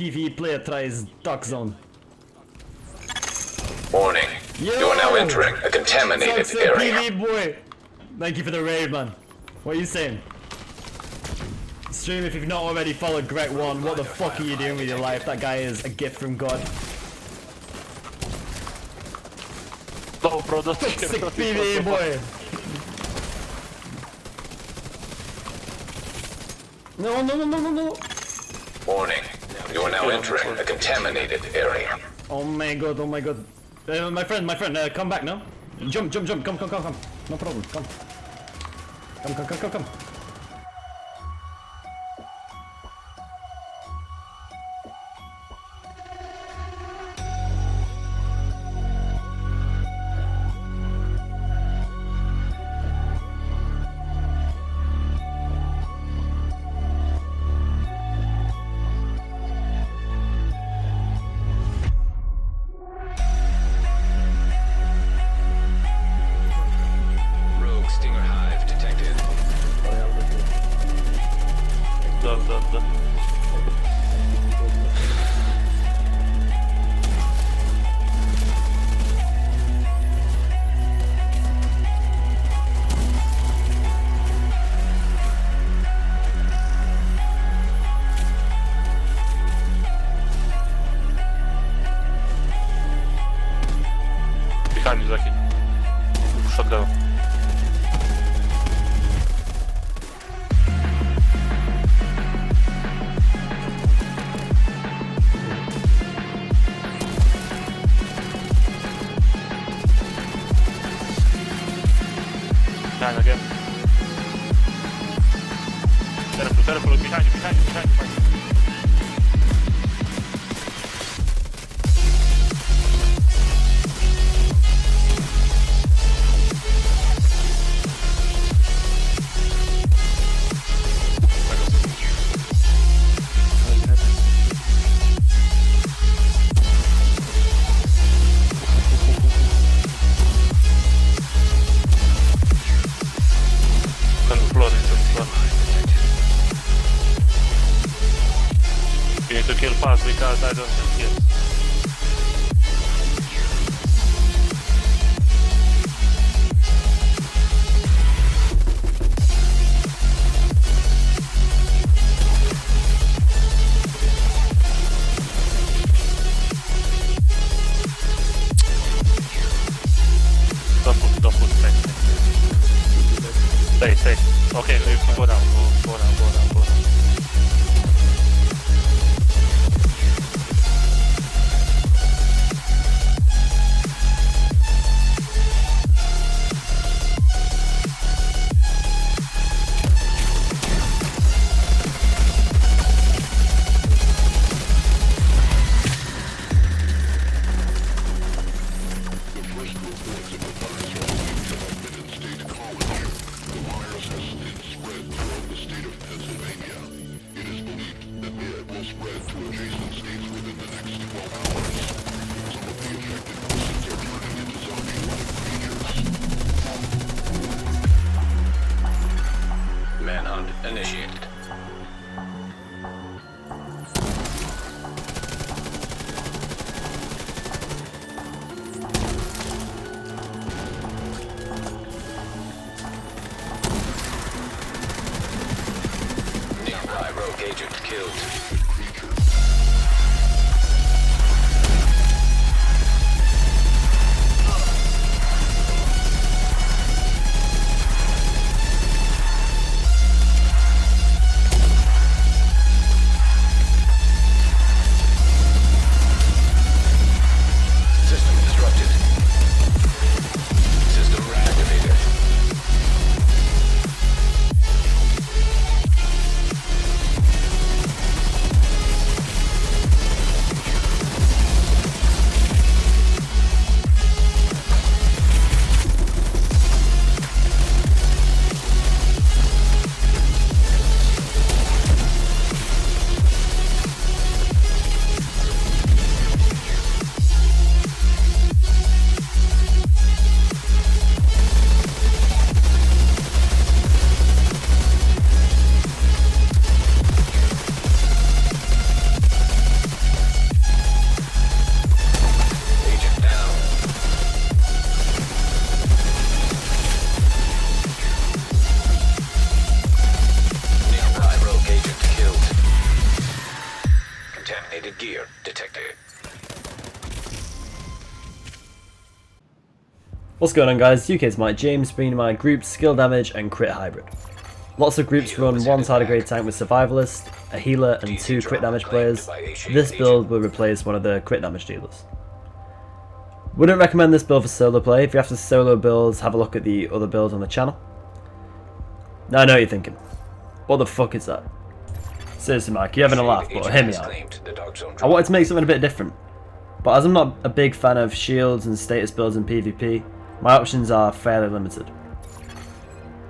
PvE player tries dark zone. Warning. Yo! You are now entering a contaminated Sucks, area. PvE boy! Thank you for the raid, man. What are you saying? Stream if you've not already followed Greg1. What the fuck are you doing with your life? That guy is a gift from God. No, bro, don't Sick PvE boy! No, no, no, no, no, no! Warning. You are now entering a contaminated area. Oh my god, oh my god. My friend, come back now. Jump, come. No problem, come. Come. Rogue Stinger Hive detected. Da. Behind you, Zaki. Shotgun. Behind again. Careful, behind you. On the floor. You need to kill fast because I don't have kills. Don't put, stay. Okay, go down. Manhunt initiated. Nearby rogue agent killed. Contaminated gear detected. What's going on, guys? UK's Mike James, bringing my group skill damage and crit hybrid. Lots of groups run one tardigrade tank with survivalist, a healer and 2 crit damage players. This build will replace one of the crit damage dealers. Wouldn't recommend this build for solo play. If you're after solo builds, have a look at the other builds on the channel. Now I know what you're thinking. What the fuck is that? Seriously, Mike, you're having a laugh, but hear me out. I wanted to make something a bit different, but as I'm not a big fan of shields and status builds in PvP, my options are fairly limited.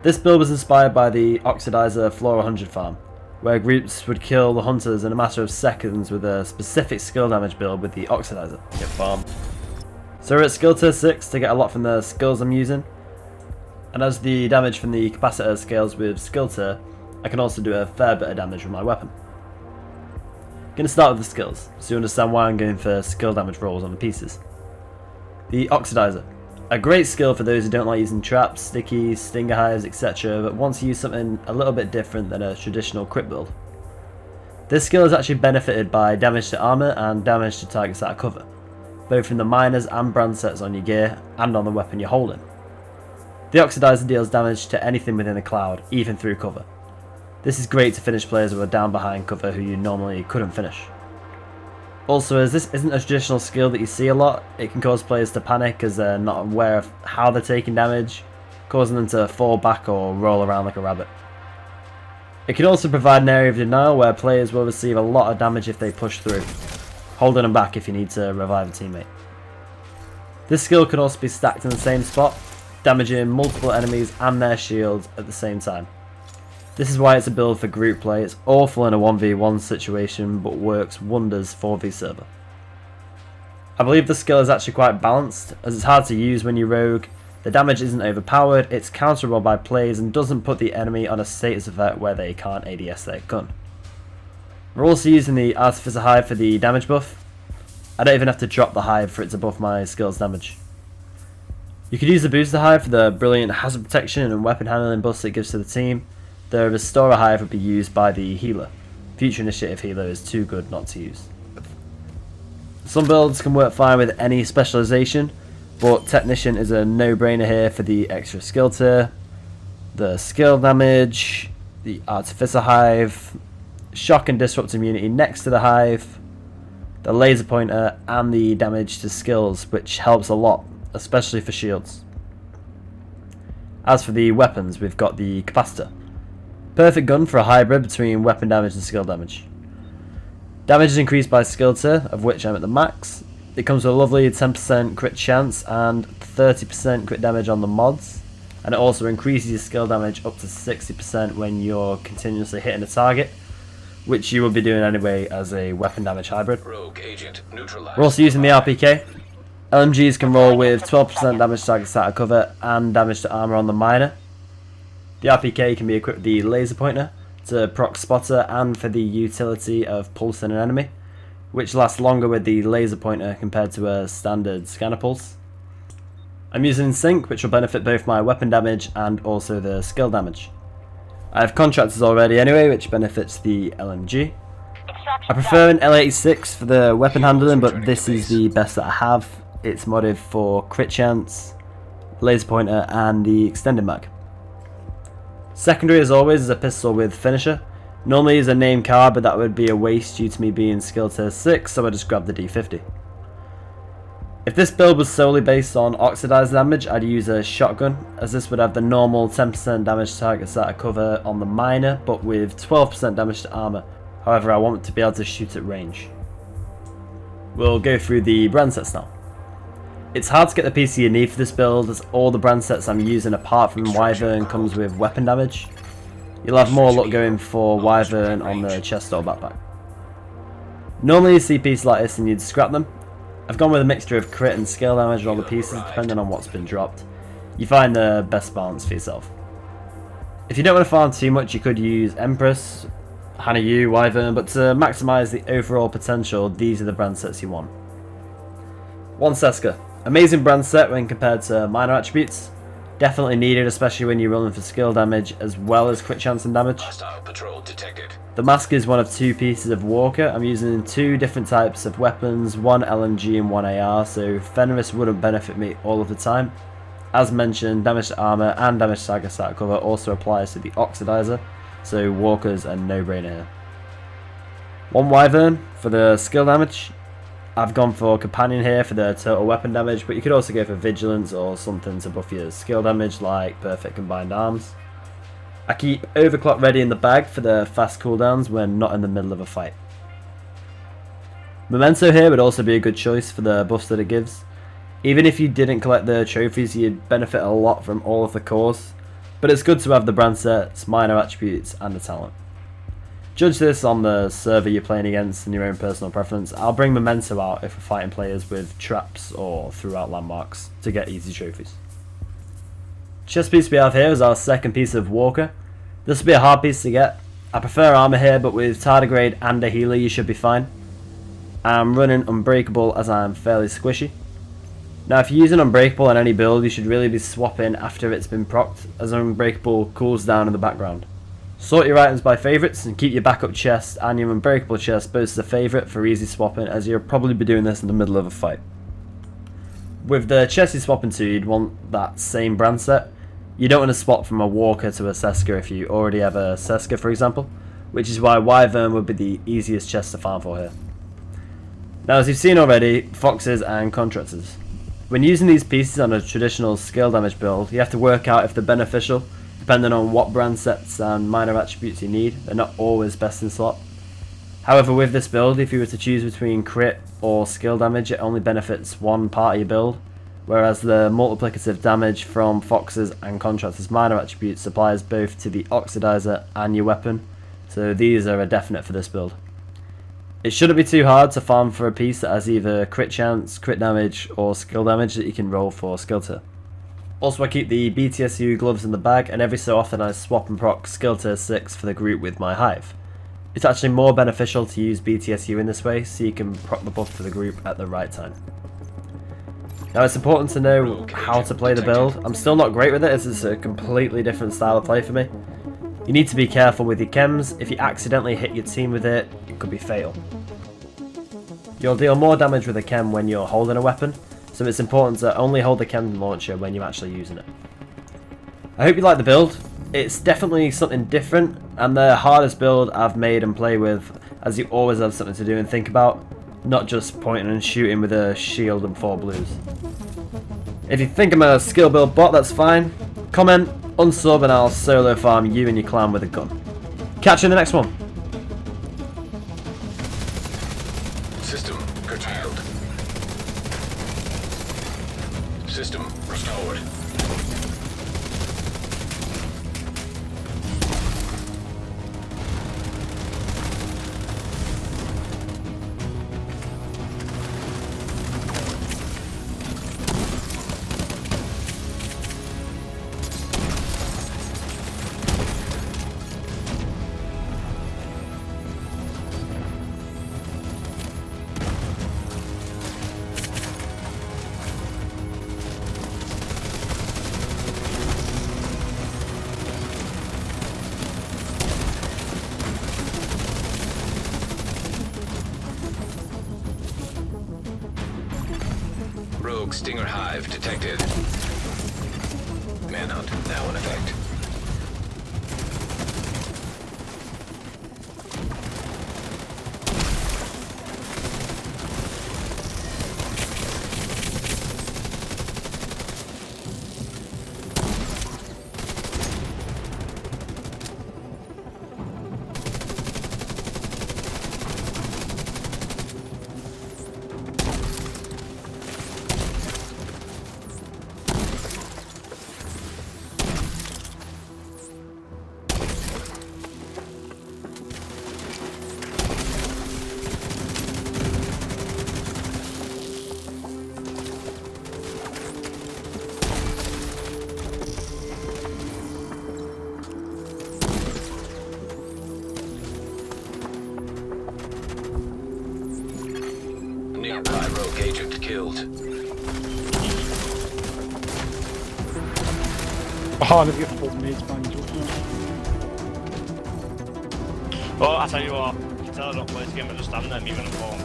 This build was inspired by the Oxidizer Floor 100 farm, where groups would kill the hunters in a matter of seconds with a specific skill damage build with the Oxidizer. Get farm. So we're at skill tier 6 to get a lot from the skills I'm using, and as the damage from the capacitor scales with skill tier, I can also do a fair bit of damage with my weapon. Gonna start with the skills, so you understand why I'm going for skill damage rolls on the pieces. The Oxidizer. A great skill for those who don't like using traps, stickies, stinger hives, etc, but want to use something a little bit different than a traditional crit build. This skill is actually benefited by damage to armor and damage to targets out of cover, both from the miners and brand sets on your gear and on the weapon you're holding. The Oxidizer deals damage to anything within the cloud, even through cover. This is great to finish players who are down behind cover who you normally couldn't finish. Also, as this isn't a traditional skill that you see a lot, it can cause players to panic as they're not aware of how they're taking damage, causing them to fall back or roll around like a rabbit. It can also provide an area of denial where players will receive a lot of damage if they push through, holding them back if you need to revive a teammate. This skill can also be stacked in the same spot, damaging multiple enemies and their shields at the same time. This is why it's a build for group play. It's awful in a 1v1 situation, but works wonders for the server. I believe the skill is actually quite balanced, as it's hard to use when you rogue, the damage isn't overpowered, it's counterable by plays and doesn't put the enemy on a status effect where they can't ADS their gun. We're also using the Artificer Hive for the damage buff. I don't even have to drop the hive for it to buff my skill's damage. You could use the Booster Hive for the brilliant hazard protection and weapon handling buffs it gives to the team. The Restorer Hive would be used by the healer. Future Initiative healer is too good not to use. Some builds can work fine with any specialization, but Technician is a no-brainer here for the extra skill tier, the skill damage, the Artificer Hive, shock and disrupt immunity next to the hive, the laser pointer, and the damage to skills, which helps a lot, especially for shields. As for the weapons, we've got the capacitor. Perfect gun for a hybrid between weapon damage and skill damage. Damage is increased by skill tier, of which I'm at the max. It comes with a lovely 10% crit chance and 30% crit damage on the mods, and it also increases your skill damage up to 60% when you're continuously hitting a target, which you will be doing anyway as a weapon damage hybrid. Rogue agent neutralized. We're also using the RPK. LMGs can roll with 12% damage to targets out of cover and damage to armor on the miner. The RPK can be equipped with the laser pointer to proc spotter and for the utility of pulsing an enemy, which lasts longer with the laser pointer compared to a standard scanner pulse. I'm using Sync, which will benefit both my weapon damage and also the skill damage. I have contractors already anyway, which benefits the LMG. I prefer an L86 for the weapon handling, but this is the best that I have. It's modded for crit chance, laser pointer, and the extended mag. Secondary, as always, is a pistol with finisher. Normally is a name card, but that would be a waste due to me being skill tier 6, so I just grabbed the D50. If this build was solely based on oxidizer damage, I'd use a shotgun, as this would have the normal 10% damage to targets out of cover on the miner, but with 12% damage to armor. However, I want to be able to shoot at range. We'll go through the brand sets now. It's hard to get the PC you need for this build, as all the brand sets I'm using apart from Wyvern comes with weapon damage. You'll have more luck going for Wyvern on the chest or backpack. Normally you see pieces like this and you'd scrap them. I've gone with a mixture of crit and skill damage on all the pieces depending on what's been dropped. You find the best balance for yourself. If you don't want to farm too much, you could use Empress, Hana Yu, Wyvern, but to maximise the overall potential, these are the brand sets you want. 1 Seska. Amazing brand set when compared to minor attributes. Definitely needed, especially when you're rolling for skill damage as well as crit chance and damage. Hostile patrol detected. The mask is one of 2 pieces of Walker. I'm using 2 different types of weapons, 1 LMG and 1 AR, so Fenris wouldn't benefit me all of the time. As mentioned, damage to armor and damage to target stat cover also applies to the Oxidizer, so Walker's a no-brainer here. 1 Wyvern for the skill damage. I've gone for Companion here for the total weapon damage, but you could also go for Vigilance or something to buff your skill damage like Perfect Combined Arms. I keep Overclock ready in the bag for the fast cooldowns when not in the middle of a fight. Memento here would also be a good choice for the buffs that it gives. Even if you didn't collect the trophies, you'd benefit a lot from all of the cores, but it's good to have the brand sets, minor attributes and the talent. Judge this on the server you're playing against and your own personal preference. I'll bring Memento out if we're fighting players with traps or throughout landmarks to get easy trophies. Chest piece we have here is our second piece of Walker. This will be a hard piece to get. I prefer armor here, but with tardigrade and a healer you should be fine. I'm running Unbreakable as I'm fairly squishy. Now if you're using Unbreakable on any build, you should really be swapping after it's been procced, as Unbreakable cools down in the background. Sort your items by favourites and keep your backup chest and your Unbreakable chest both as a favourite for easy swapping, as you'll probably be doing this in the middle of a fight. With the chest you're swapping to, you'd want that same brand set. You don't want to swap from a Walker to a Seska if you already have a Seska, for example, which is why Wyvern would be the easiest chest to farm for here. Now as you've seen already, Foxes and Contractors. When using these pieces on a traditional skill damage build, you have to work out if they're beneficial, depending on what brand sets and minor attributes you need. They're not always best in slot. However, with this build, if you were to choose between crit or skill damage, it only benefits one part of your build, whereas the multiplicative damage from Foxes and Contractors minor attributes applies both to the Oxidizer and your weapon, so these are a definite for this build. It shouldn't be too hard to farm for a piece that has either crit chance, crit damage or skill damage that you can roll for skill tier. Also I keep the BTSU gloves in the bag, and every so often I swap and proc skill tier 6 for the group with my hive. It's actually more beneficial to use BTSU in this way, so you can proc the buff for the group at the right time. Now it's important to know how to play the build. I'm still not great with it as it's a completely different style of play for me. You need to be careful with your chems. If you accidentally hit your team with it, it could be fatal. You'll deal more damage with a chem when you're holding a weapon, so it's important to only hold the chem launcher when you're actually using it. I hope you like the build. It's definitely something different and the hardest build I've made and play with, as you always have something to do and think about, not just pointing and shooting with a shield and 4 blues. If you think I'm a skill build bot, that's fine. Comment, unsub, and I'll solo farm you and your clan with a gun. Catch you in the next one. System curtailed. System restored. Rogue Stinger Hive detected. Manhunt now in effect. Nearby rogue agent killed. Oh, they've got full mates banged up now. Oh, I tell you what, you can tell I don't play this game, I just stand there and even a phone.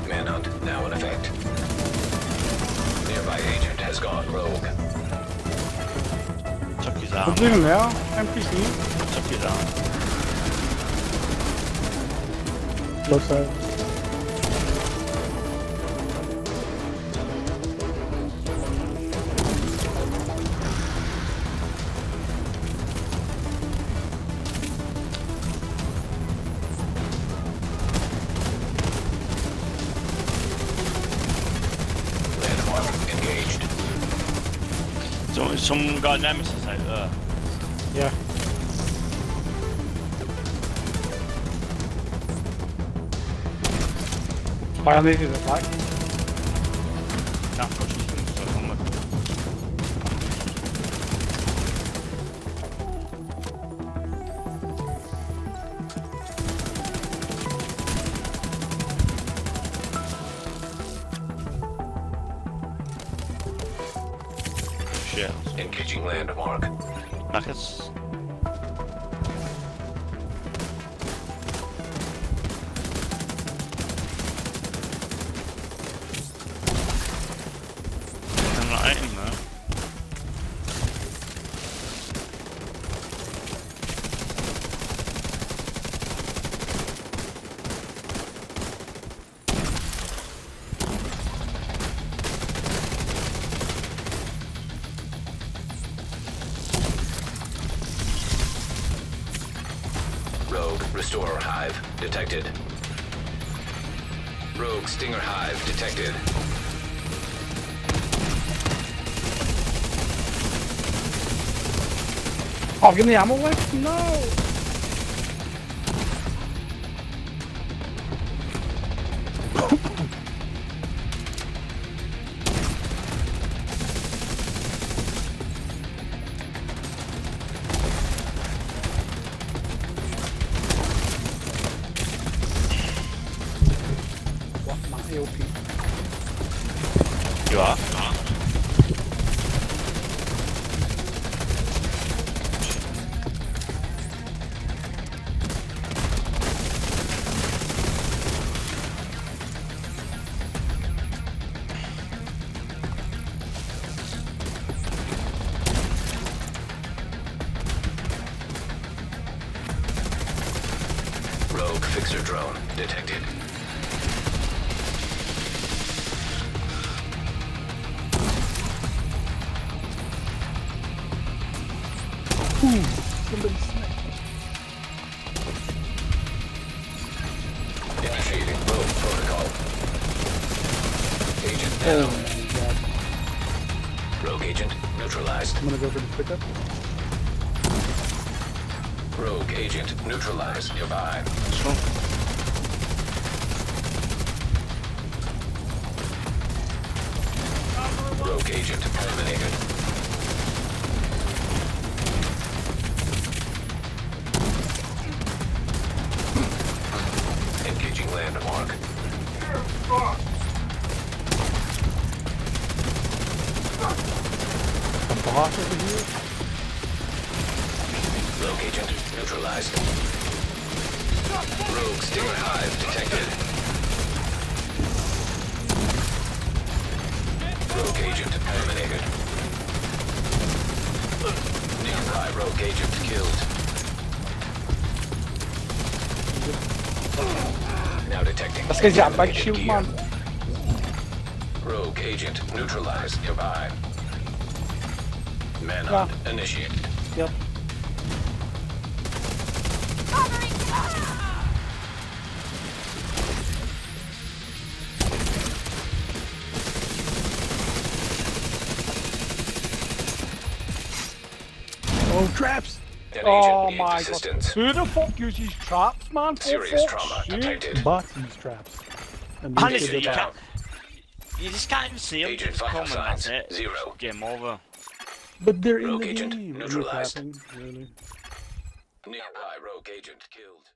Manhunt now in effect. Nearby agent has gone rogue. Took his What's arm. even there? NPC? Took his arm. Looks like. Landmark engaged. Someone got a nemesis out there. Yeah. Why are they doing it back? Can't push this thing, so I'm like, shit. Engaging landmark. Packets. I'm not hitting there. Rogue Restorer Hive detected. Rogue Stinger Hive detected. Oh, give me ammo left? No! What my AOP? You are? Rogue Fixer Drone detected. Somebody sniped. Initiating Rogue Protocol. Agent Oh down. my god. Rogue Agent neutralized. I'm gonna go for the pickup. Rogue Agent neutralized nearby. This one? Rogue Agent terminated. Engaging landmark. A boss over here? Rogue Agent neutralized. Rogue Stinger Hive detected. Rogue Agent terminated. Nearby Rogue Agent killed. Now detecting. This guy's got a big contaminated shield, gear. man. Rogue Agent neutralized nearby. Manhunt initiated. Yep. Oh, traps! An Oh agent my needs god. assistance. Who the fuck uses traps, man? For Serious fuck's trauma sake. detected. Bots use traps. And And these it's, two you, do that. can't, you just can't even see them. Agent Just come vital and that's signs, it. 0. Game over. But they're in Rogue the agent game. neutralized. Really. Nearby rogue agent killed.